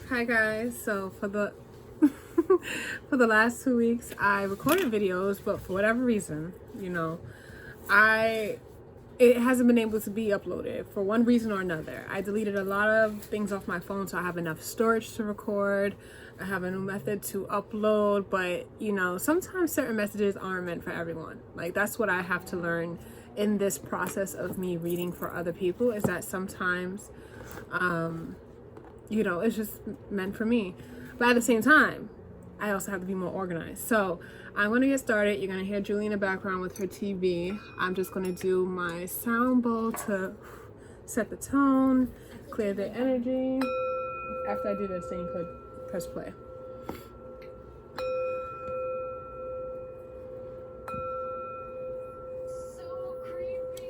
Hi guys, so for the for the last 2 weeks I recorded videos, but for whatever reason, it hasn't been able to be uploaded for one reason or another. I deleted a lot of things off my phone so I have enough storage to record. I have a new method to upload, but sometimes certain messages aren't meant for everyone. Like, that's what I have to learn in this process of me reading for other people, is that sometimes it's just meant for me. But at the same time, I also have to be more organized. So I'm going to get started. You're going to hear Julie in the background with her TV. I'm just going to do my sound bowl to set the tone, clear the energy. After I do this, then you could press play.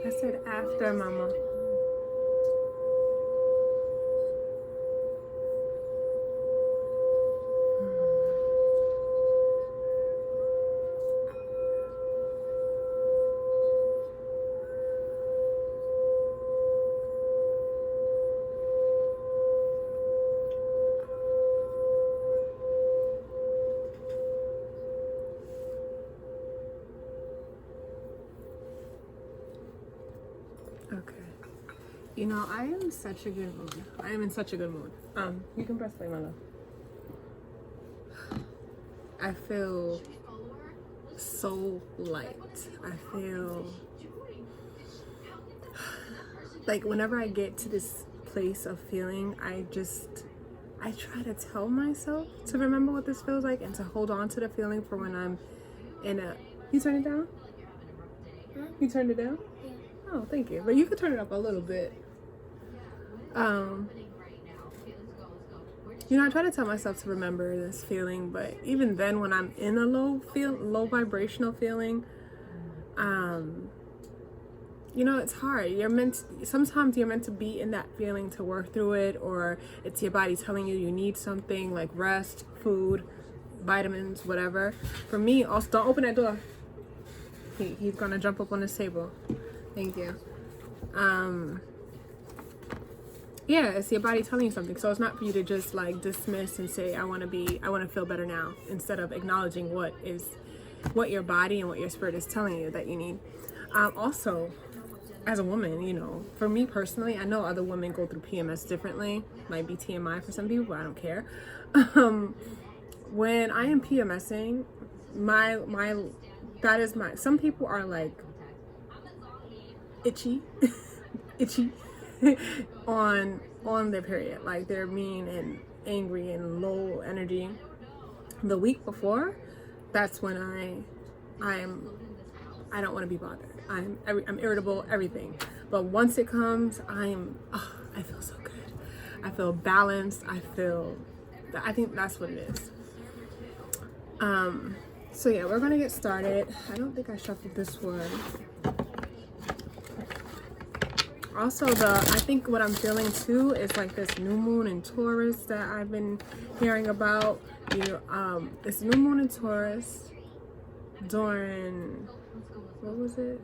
I said after, mama. Okay. I am in such a good mood. I am in such a good mood. You can press play, my love. I feel so light. I feel like whenever I get to this place of feeling, I try to tell myself to remember what this feels like and to hold on to the feeling for when I'm in a... You turn it down? Huh? You turned it down? Yeah. Oh, thank you. But you could turn it up a little bit. I try to tell myself to remember this feeling, but even then, when I'm in a low vibrational feeling, it's hard. Sometimes you're meant to be in that feeling to work through it, or it's your body telling you need something like rest, food, vitamins, whatever. For me, also, don't open that door. He's gonna jump up on this table. Thank you. Yeah, it's your body telling you something. So it's not for you to just like dismiss and say, I want to feel better now, instead of acknowledging what your body and what your spirit is telling you that you need. Also, as a woman, for me personally, I know other women go through PMS differently. Might be TMI for some people, but I don't care. When I am PMSing, some people are like itchy on their period. Like, they're mean and angry and low energy. The week before, that's when I don't want to be bothered. I'm irritable, everything. But once it comes, I feel so good. I feel balanced. I think that's what it is. So yeah, we're gonna get started. I don't think I shuffled this one. Also, I think what I'm feeling too is like this new moon in Taurus that I've been hearing about. This new moon in Taurus during, what was it?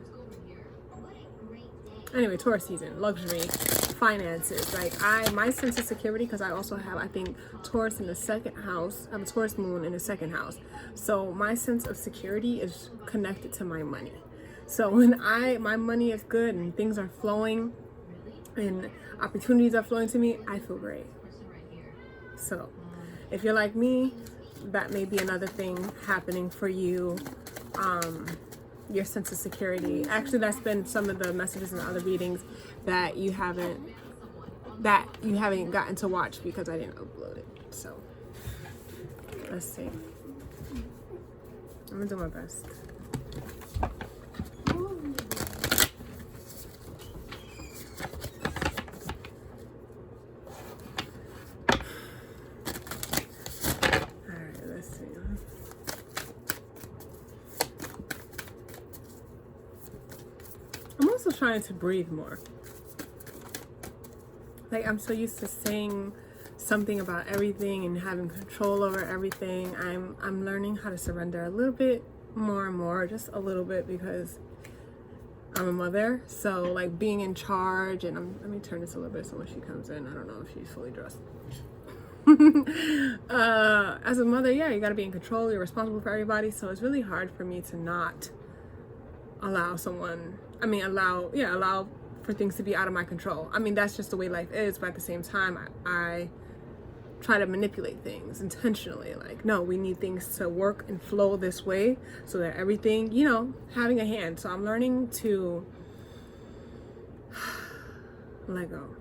Anyway, Taurus season, luxury, finances. Like, my sense of security, because I also have, I think, Taurus in the second house. I have a Taurus moon in the second house. So my sense of security is connected to my money. So when my money is good and things are flowing and opportunities are flowing to me, I feel great. So if you're like me, that may be another thing happening for you. Your sense of security. Actually, that's been some of the messages in the other readings that you haven't gotten to watch because I didn't upload it. So let's see. I'm gonna do my best. I'm also trying to breathe more. Like, I'm so used to saying something about everything and having control over everything. I'm learning how to surrender a little bit more and more, just a little bit, because I'm a mother. So like being in charge, and let me turn this a little bit so when she comes in, I don't know if she's fully dressed. As a mother, yeah, you got to be in control. You're responsible for everybody. So it's really hard for me to not allow allow for things to be out of my control. I mean, that's just the way life is. But at the same time, I try to manipulate things intentionally. Like, no, we need things to work and flow this way so that everything, having a hand. So I'm learning to let go.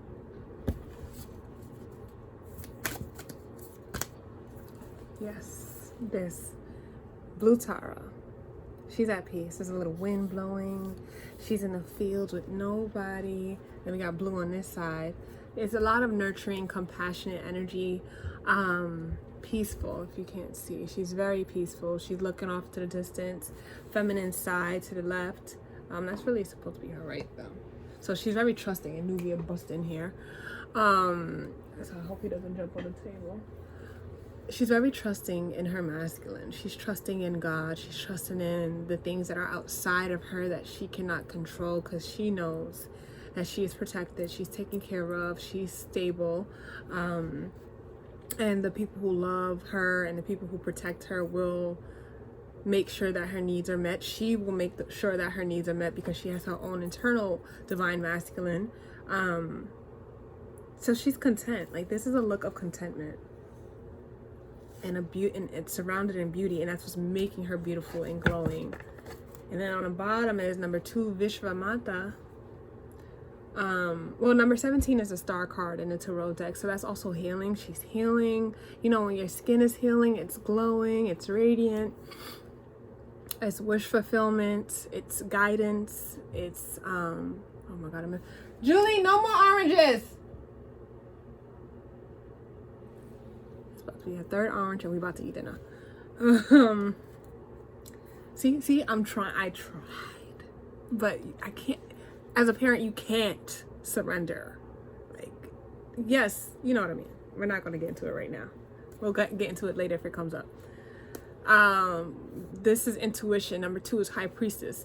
Yes, this blue Tara. She's at peace. There's a little wind blowing. She's in the fields with nobody. And we got blue on this side. It's a lot of nurturing, compassionate energy. Peaceful, if you can't see. She's very peaceful. She's looking off to the distance. Feminine side to the left. That's really supposed to be her right, though. So she's very trusting. And Nubia bust in here. So I hope he doesn't jump on the table. She's very trusting in her masculine. She's trusting in God. She's trusting in the things that are outside of her that she cannot control, because she knows that she is protected. She's taken care of. She's stable. And the people who love her and the people who protect her will make sure that her needs are met. She will make sure that her needs are met because she has her own internal divine masculine. So she's content. Like, this is a look of contentment. And and it's surrounded in beauty, and that's what's making her beautiful and glowing. And then on the bottom is number 2, Vishvamata. Well, number 17 is a star card in the tarot deck, so that's also healing. She's healing. When your skin is healing, it's glowing, it's radiant, it's wish fulfillment, it's guidance, it's oh my god, Julie, no more oranges. We have 3rd orange and we about to eat dinner. See, I tried, but I can't. As a parent, you can't surrender. Like, yes, you know what I mean. We're not going to get into it right now. We'll get into it later if it comes up. This is intuition. Number 2 is High Priestess,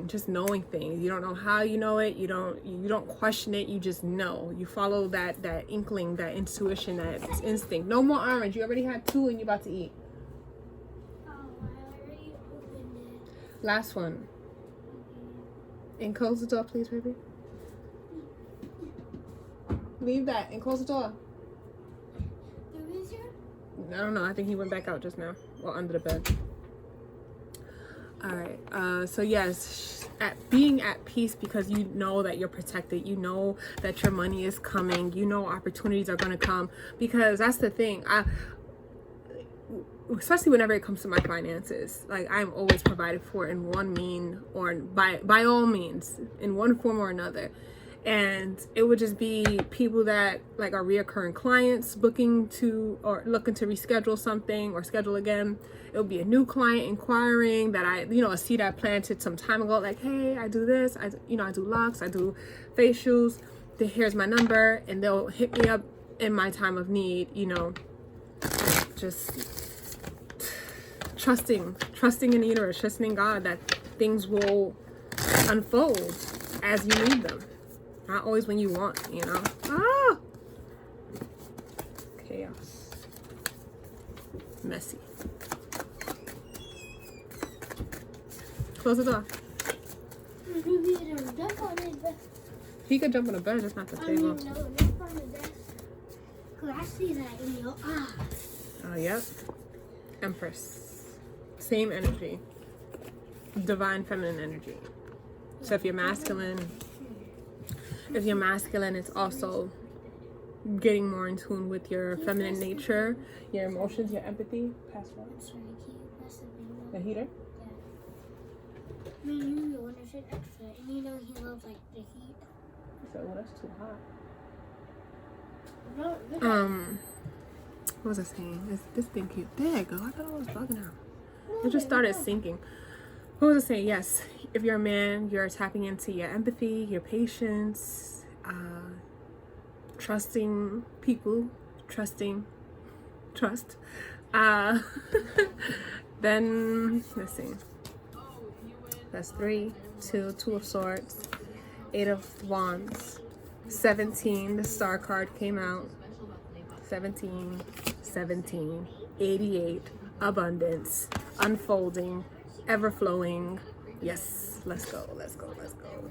just knowing things. You don't know how you know it. You don't question it. You just know. You follow that inkling, that intuition, that instinct. No more orange. You already had 2 and you're about to eat. Oh, I already opened it. Last one. And close the door, please, baby. Leave that and close the door. Who is here? I don't know. I think he went back out just now. Or under the bed. All right. So yes, being at peace because you know that you're protected. You know that your money is coming. You know opportunities are going to come. Because that's the thing. Especially whenever it comes to my finances, like, I'm always provided for in one mean or by all means, in one form or another. And it would just be people that like are reoccurring clients booking to or looking to reschedule something or schedule again. It would be a new client inquiring that a seed I planted some time ago. Like, hey, I do this. I do locks. I do facials. Here's my number, and they'll hit me up in my time of need. Just trusting in the universe, trusting in God that things will unfold as you need them. Not always when you want, Chaos. Messy. Close the door. He could jump on the bed, just not the table. No, jump on the desk. I see that in your eyes. Oh, yep. Empress. Same energy. Divine feminine energy. So if you're masculine, it's also getting more in tune with your feminine nature, your emotions, your empathy. Pass what? The heater? Yeah. You want to sit extra, and he loves like the heat. So, well, that's too hot. No, what was I saying? This thing cute. There you go. I thought I was bugging out. It just started sinking. What was I saying? Yes, if you're a man, you're tapping into your empathy, your patience, trusting people, trust. Then, let's see. That's 3, 2 of Swords, 8 of Wands, 17, the Star card came out. 17, 17, 88, abundance, unfolding, ever flowing. Yes, let's go, let's go, let's go.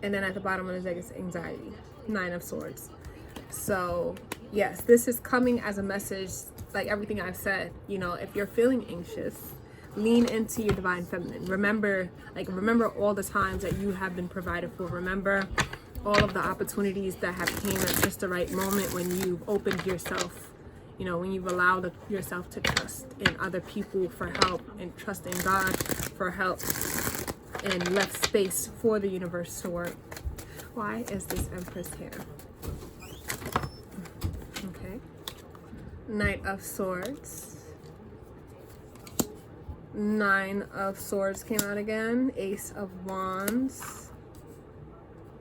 And then at the bottom of the deck is anxiety, 9 of Swords. So yes, this is coming as a message, like everything I've said. You know, if you're feeling anxious, lean into your divine feminine. Remember all the times that you have been provided for. Remember all of the opportunities that have came at just the right moment when you've opened yourself, you know, when you've allowed yourself to trust in other people for help and trust in God for help and left space for the universe to work. Why is this Empress here? Okay. Knight of Swords. 9 of Swords came out again. Ace of Wands.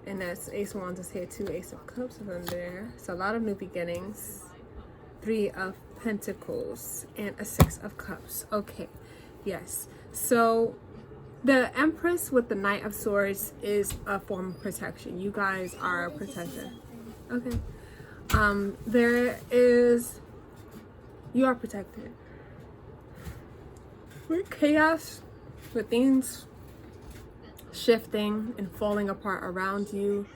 And that's Ace of Wands is here too. Ace of Cups is in there. So a lot of new beginnings. 3 of Pentacles and a 6 of Cups. Okay. Yes. So the Empress with the Knight of Swords is a form of protection. You guys are a protector. Okay. You are protected. With chaos, with things shifting and falling apart around you,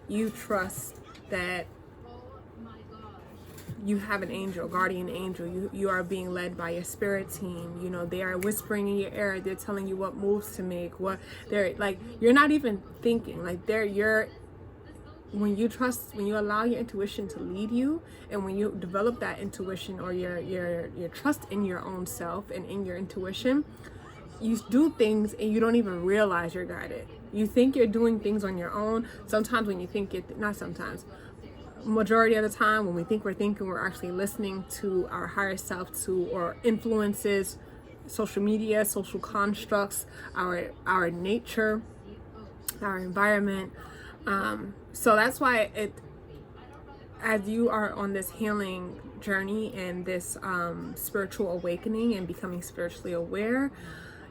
you trust that you have an angel, guardian angel. You are being led by your spirit team. You know, they are whispering in your ear. They're telling you what moves to make. What they're like. You're not even thinking. Like when you trust, when you allow your intuition to lead you, and when you develop that intuition or your trust in your own self and in your intuition, you do things and you don't even realize you're guided. You think you're doing things on your own. Sometimes when you think not sometimes. Majority of the time when we think we're thinking, we're actually listening to our higher self, or influences, social media, social constructs, our nature, our environment. So that's why as you are on this healing journey and this spiritual awakening and becoming spiritually aware,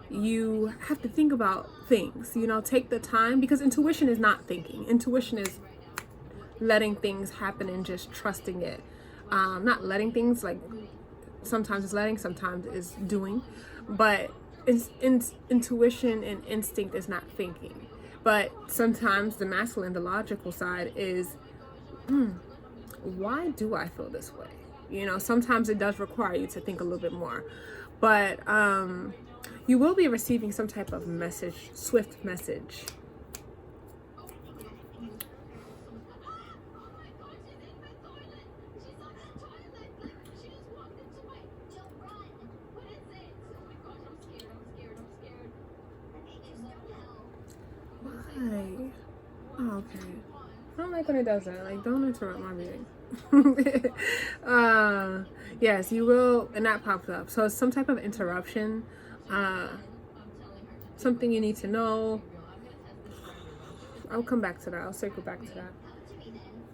you have to think about things, you know, take the time, because intuition is not thinking. Intuition is letting things happen and just trusting it. Not letting things, like sometimes it's letting, sometimes it's doing, but intuition and instinct is not thinking. But sometimes the masculine, the logical side is, why do I feel this way? You know, sometimes it does require you to think a little bit more. But you will be receiving some type of message, swift message. Why? Oh, okay. I don't like when it does that. Like, don't interrupt my reading. Yes, you will, and that pops up. So it's some type of interruption, something you need to know. I'll come back to that. I'll circle back to that.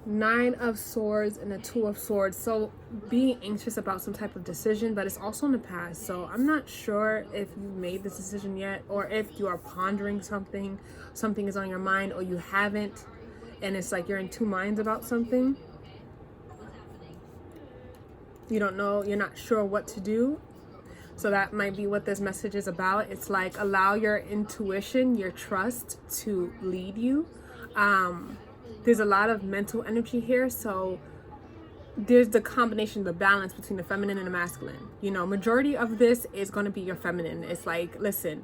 9 of Swords and the 2 of Swords. So being anxious about some type of decision, but it's also in the past. So I'm not sure if you made this decision yet, or if you are pondering something is on your mind, or you haven't, and it's like you're in two minds about something. You don't know, you're not sure what to do. So that might be what this message is about. It's like, allow your intuition, your trust to lead you. There's a lot of mental energy here, so there's the combination, the balance between the feminine and the masculine. You know, majority of this is going to be your feminine. It's like, listen,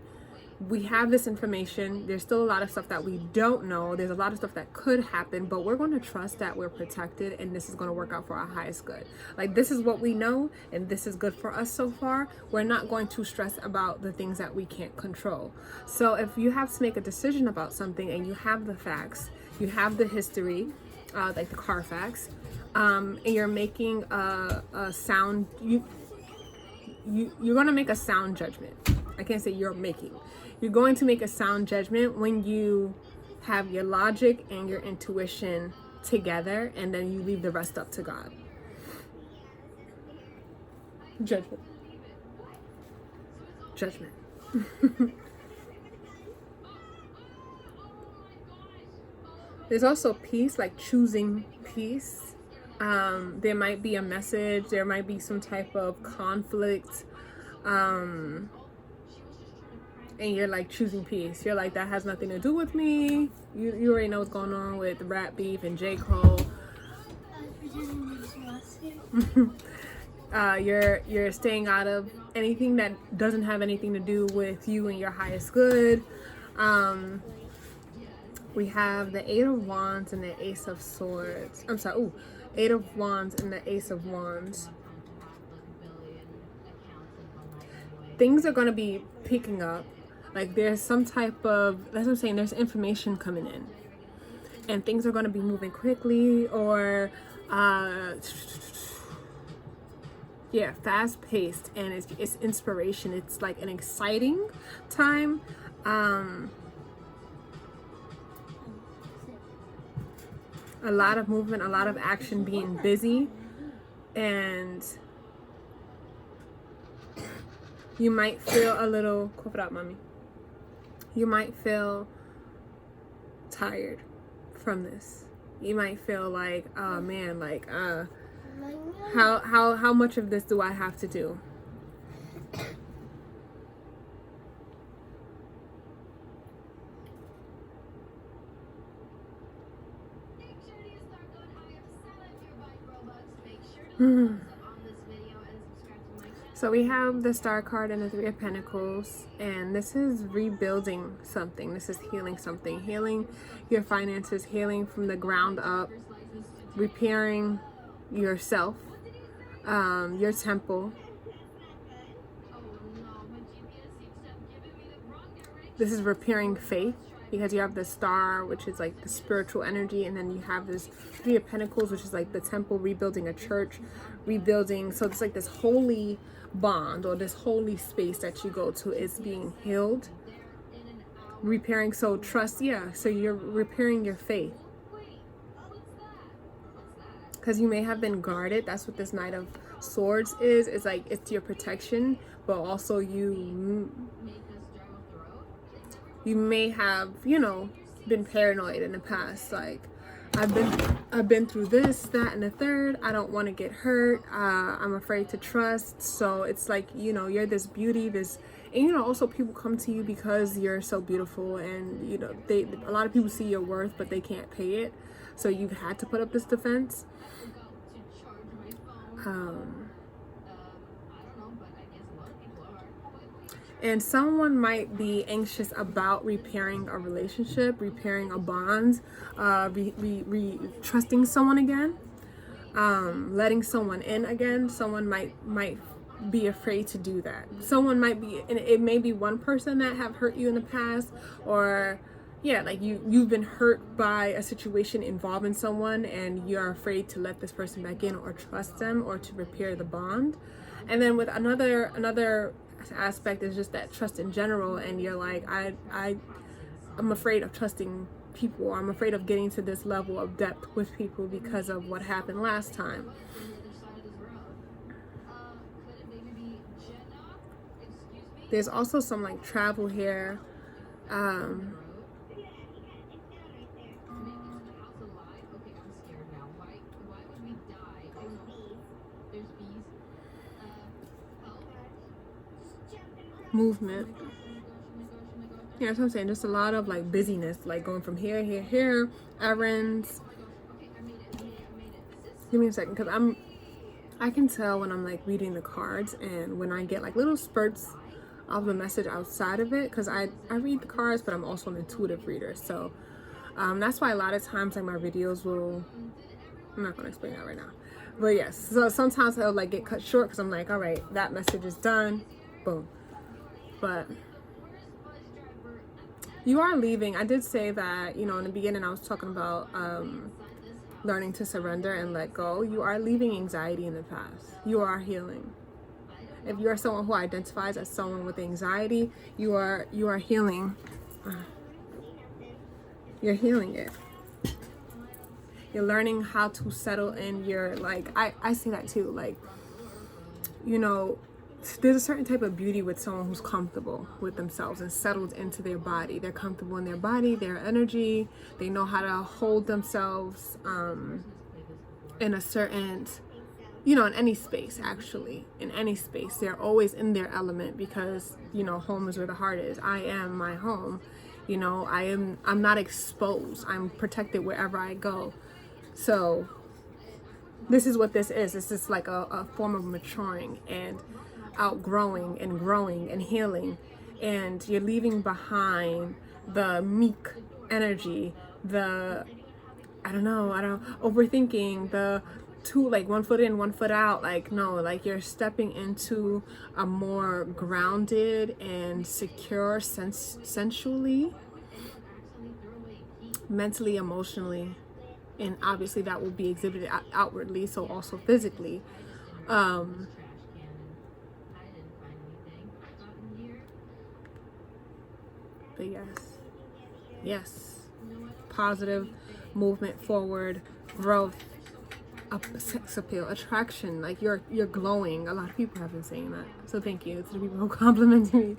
we have this information. There's still a lot of stuff that we don't know. There's a lot of stuff that could happen, but we're going to trust that we're protected and this is going to work out for our highest good. Like, this is what we know and this is good for us so far. We're not going to stress about the things that we can't control. So if you have to make a decision about something and you have the facts, you have the history, like the Carfax, and you're making a sound, you're going to make a sound judgment. I can't say you're making. You're going to make a sound judgment when you have your logic and your intuition together, and then you leave the rest up to God. Judgment. Judgment. There's also peace, like choosing peace. There might be a message, there might be some type of conflict, and you're like choosing peace. You're like, that has nothing to do with me. You already know what's going on with rap beef and J. Cole. You're staying out of anything that doesn't have anything to do with you and your highest good. We have the Eight of Wands and the Ace of Swords. I'm sorry. Ooh, Eight of Wands and the Ace of Wands. Things are going to be picking up. Like there's some type of, that's what I'm saying, there's information coming in. And things are going to be moving quickly, or yeah, fast paced, and it's inspiration. It's like an exciting time. A lot of movement, a lot of action, being busy, and you might feel a little, cough it out, mommy. You might feel tired from this. You might feel like, oh man, like how much of this do I have to do? So we have the Star card and the Three of Pentacles, and this is rebuilding something. This is healing something, healing your finances, healing from the ground up, repairing yourself, your temple. This is repairing faith, because you have the Star, which is like the spiritual energy, and then you have this Three of Pentacles, which is like the temple, rebuilding a church, rebuilding. So it's like this holy bond, or this holy space that you go to, is being healed, repairing. So trust, yeah, so you're repairing your faith, because you may have been guarded. That's what this Knight of Swords is. It's like, it's your protection, but also you may have, you know, been paranoid in the past. Like, I've been through this, that, and the third. I don't want to get hurt. I'm afraid to trust. So it's like, you know, you're this beauty, this, and you know, also people come to you because you're so beautiful, and you know, a lot of people see your worth, but they can't pay it. So you've had to put up this defense. And someone might be anxious about repairing a relationship, repairing a bond, trusting someone again, letting someone in again. Someone might be afraid to do that. Someone might be, and it may be one person that have hurt you in the past, or yeah, like you've been hurt by a situation involving someone, and you're afraid to let this person back in, or trust them, or to repair the bond. And then with another aspect is just that trust in general, and you're like, I'm afraid of trusting people, or I'm afraid of getting to this level of depth with people because of what happened last time. There's also some like travel here. Movement. Yeah, that's what I'm saying. Just a lot of like busyness, like going from here, errands. Give me a second, because I can tell when I'm like reading the cards, and when I get like little spurts of the message outside of it, because I read the cards, but I'm also an intuitive reader. So that's why a lot of times like my videos will, I'm not gonna explain that right now, but yes, so sometimes I'll like get cut short because I'm like, all right, that message is done, boom. But you are leaving. I did say that, you know, in the beginning I was talking about learning to surrender and let go. You are leaving anxiety in the past. You are healing. If you are someone who identifies as someone with anxiety, you are healing. You're healing it. You're learning how to settle in your, like, I say that too, like, you know, there's a certain type of beauty with someone who's comfortable with themselves and settled into their body. They're comfortable in their body, their energy. They know how to hold themselves. in a certain, you know, in any space, actually, in any space, they're always in their element because, you know, home is where the heart is. I am my home. You know, I'm not exposed. I'm protected wherever I go. So this is what this is. It's just like a form of maturing and outgrowing and growing and healing. And you're leaving behind the meek energy, the I don't know, overthinking, the two, like 1 foot in, 1 foot out. Like, no, like you're stepping into a more grounded and secure sensually, mentally, emotionally, and obviously that will be exhibited outwardly, so also physically. But yes, positive movement forward, growth, sex appeal, attraction. Like you're glowing. A lot of people have been saying that, so thank you to the people who compliment me.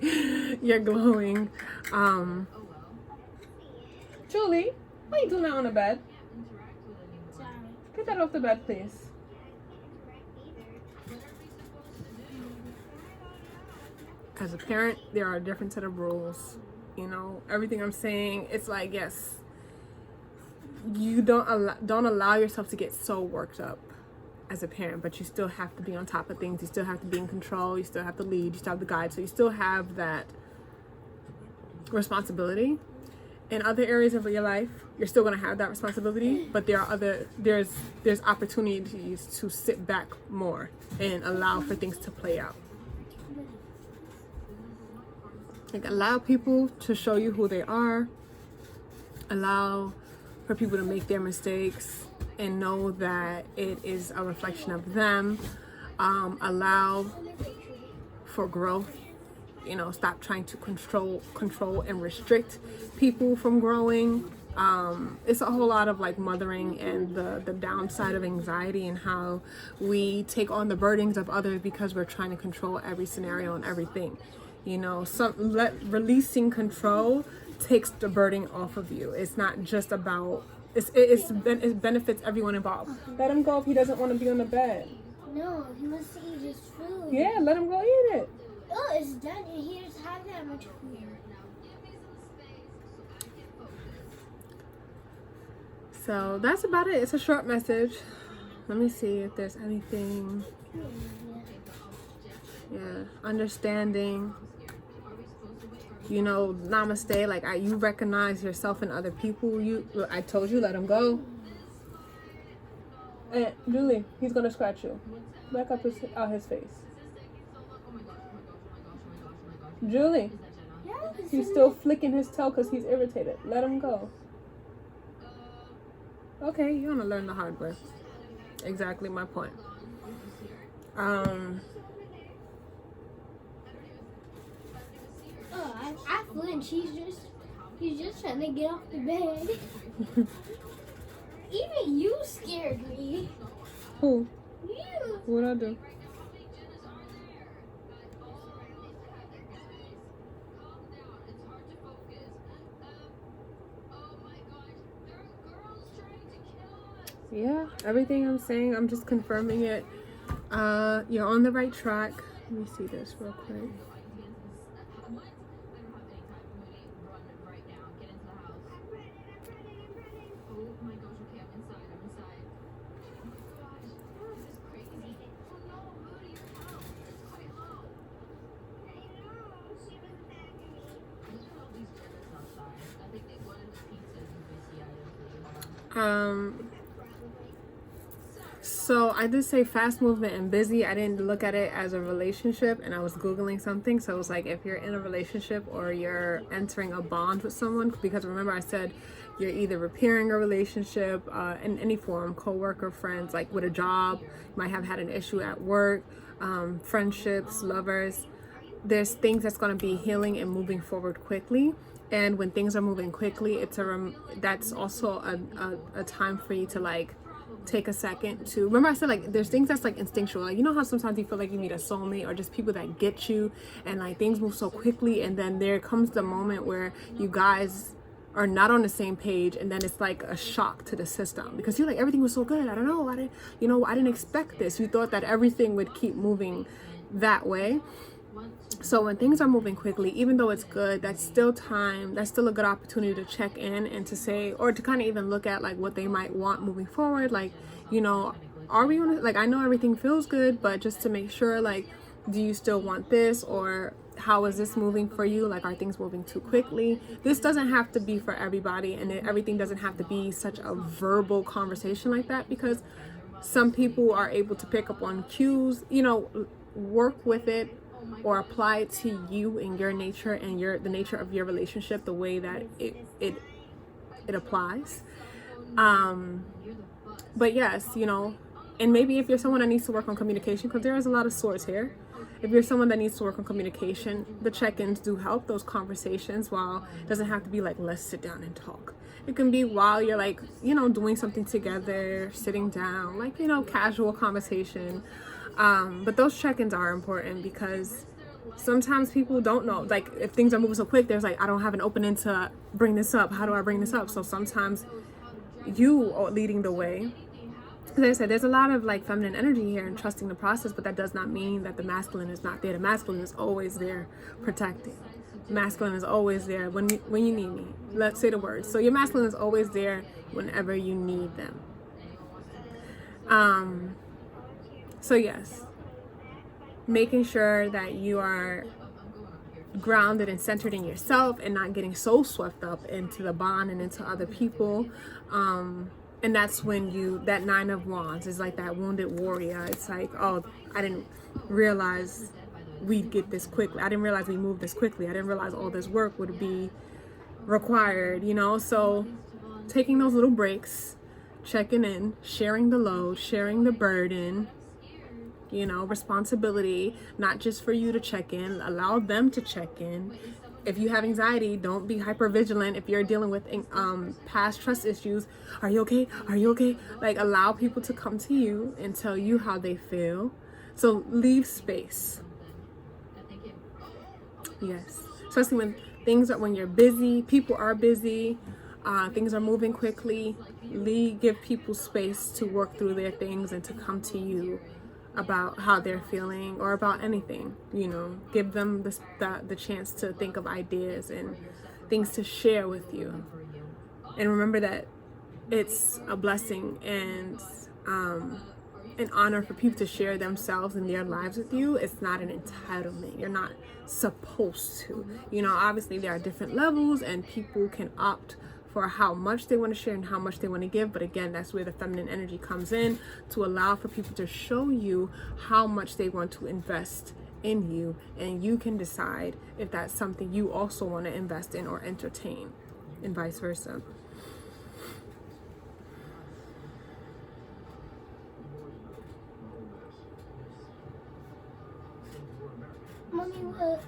You're glowing. Julie, why are you doing that on the bed? Sorry. Get that off the bed, please. As a parent, there are a different set of rules. You know, everything I'm saying, it's like, yes, you don't allow yourself to get so worked up as a parent, but you still have to be on top of things. You still have to be in control. You still have to lead. You still have to guide. So you still have that responsibility. In other areas of your life, you're still going to have that responsibility, but there's opportunities to sit back more and allow for things to play out. Like, allow people to show you who they are. Allow for people to make their mistakes and know that it is a reflection of them. Allow for growth. You know, stop trying to control and restrict people from growing. It's a whole lot of like mothering and the downside of anxiety and how we take on the burdens of others because we're trying to control every scenario and everything. You know, releasing control takes the burden off of you. It's not just about, it benefits everyone involved. Let him go if he doesn't want to be on the bed. No, he wants to eat his food. Yeah, let him go eat it. Oh, it's done and he doesn't have that much food. So that's about it. It's a short message. Let me see if there's anything. Yeah, understanding. You know, namaste. Like you recognize yourself in other people. I told you, let him go. And Julie, he's gonna scratch you. Back up his face. Julie, he's still flicking his tail because he's irritated. Let him go. Okay, you're gonna learn the hard way. Exactly my point. I flinch. He's just trying to get off the bed. Even you scared me. Who? You. What'd I do? Yeah, everything I'm saying, I'm just confirming it. You're on the right track. Let me see this real quick. So I did say fast movement and busy. I didn't look at it as a relationship, and I was Googling something. So it was like, if you're in a relationship or you're entering a bond with someone, because remember I said you're either repairing a relationship in any form, co-worker, friends, like with a job, you might have had an issue at work, friendships, lovers. There's things that's going to be healing and moving forward quickly. And when things are moving quickly, that's also a time for you to like take a second to remember. I said like there's things that's like instinctual, like you know how sometimes you feel like you meet a soulmate or just people that get you and like things move so quickly, and then there comes the moment where you guys are not on the same page, and then it's like a shock to the system because you're like, everything was so good. I don't know. I didn't expect this. You thought that everything would keep moving that way. So when things are moving quickly, even though it's good, that's still time. That's still a good opportunity to check in and to say, or to kind of even look at like what they might want moving forward. Like, are we on, like, I know everything feels good, but just to make sure, like, do you still want this, or how is this moving for you? Like, are things moving too quickly? This doesn't have to be for everybody, and everything doesn't have to be such a verbal conversation like that, because some people are able to pick up on cues, work with it or apply it to you and your nature and the nature of your relationship, the way that it applies. But yes, and maybe if you're someone that needs to work on communication, because there is a lot of swords here. If you're someone that needs to work on communication, the check-ins do help, those conversations. While it doesn't have to be like, let's sit down and talk. It can be while you're like, doing something together, sitting down, like, casual conversation. But those check-ins are important because sometimes people don't know. Like, if things are moving so quick, there's like, I don't have an opening to bring this up. How do I bring this up? So sometimes you are leading the way. As I said, there's a lot of like feminine energy here and trusting the process, but that does not mean that the masculine is not there. The masculine is always there protecting. Masculine is always there when you need me. Let's say the words. So your masculine is always there whenever you need them. So yes, making sure that you are grounded and centered in yourself and not getting so swept up into the bond and into other people. And that's when that 9 of Wands is like that wounded warrior. It's like, oh, I didn't realize we'd get this quickly. I didn't realize we moved this quickly. I didn't realize all this work would be required, So taking those little breaks, checking in, sharing the load, sharing the burden, responsibility, not just for you to check in, allow them to check in. If you have anxiety, don't be hyper vigilant. If you're dealing with past trust issues, are you okay? Are you okay? Like, allow people to come to you and tell you how they feel. So leave space. Yes. Especially when you're busy, people are busy, things are moving quickly. Give people space to work through their things and to come to you about how they're feeling or about anything. Give them the chance to think of ideas and things to share with you. And remember that it's a blessing and an honor for people to share themselves and their lives with you. It's not an entitlement. You're not supposed to. Obviously there are different levels and people can opt for how much they want to share and how much they want to give. But again, that's where the feminine energy comes in, to allow for people to show you how much they want to invest in you, and you can decide if that's something you also want to invest in or entertain, and vice versa. Mommy, look.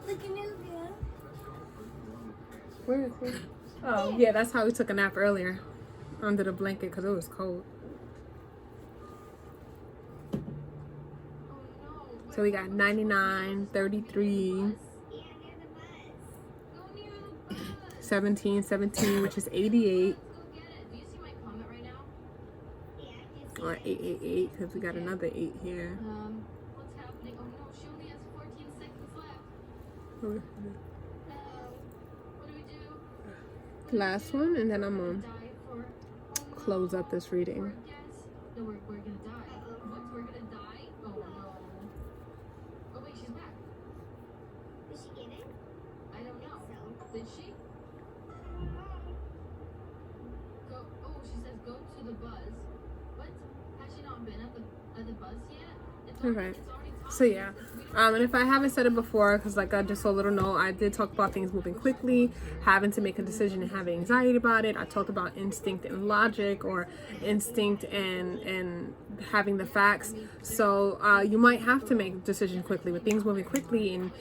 Look at me. Where is it? Oh, yeah, that's how we took a nap earlier, under the blanket, because it was cold. So we got 99, 33, 17, which is 88. Or 888, because we got another 8 here. Last one, and then I'm gonna close up this reading. We're gonna die. We're gonna die? Oh no. Oh wait, she's back. Is she in it? I don't know. Did she? Go. Oh, she says go to the buzz. What? Has she not been at the buzz yet? It's already, Okay. it's already time. So yeah, and if I haven't said it before, because like I just so little know, I did talk about things moving quickly, having to make a decision and having anxiety about it. I talked about instinct and logic, or instinct and having the facts. So you might have to make a decision quickly with things moving quickly, and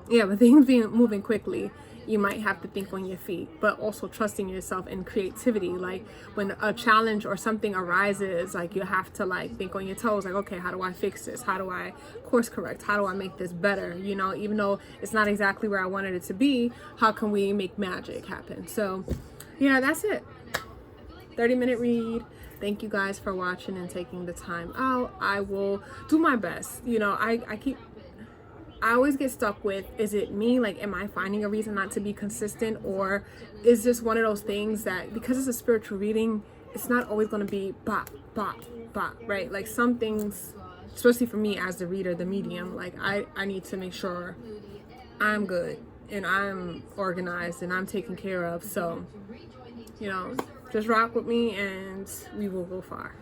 with things moving quickly, you might have to think on your feet, but also trusting yourself and creativity. Like when a challenge or something arises, like you have to like think on your toes, like, okay, how do I fix this? How do I course correct? How do I make this better? You know, even though it's not exactly where I wanted it to be, how can we make magic happen? So yeah, that's it. 30-minute read. Thank you guys for watching and taking the time out. I will do my best. You know, I always get stuck with, is it me? Like, am I finding a reason not to be consistent? Or is this one of those things that, because it's a spiritual reading, it's not always going to be bop, bop, bop, right? Like some things, especially for me as the reader, the medium, like I need to make sure I'm good and I'm organized and I'm taken care of. So, you know, just rock with me and we will go far.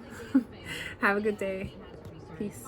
Have a good day. Peace.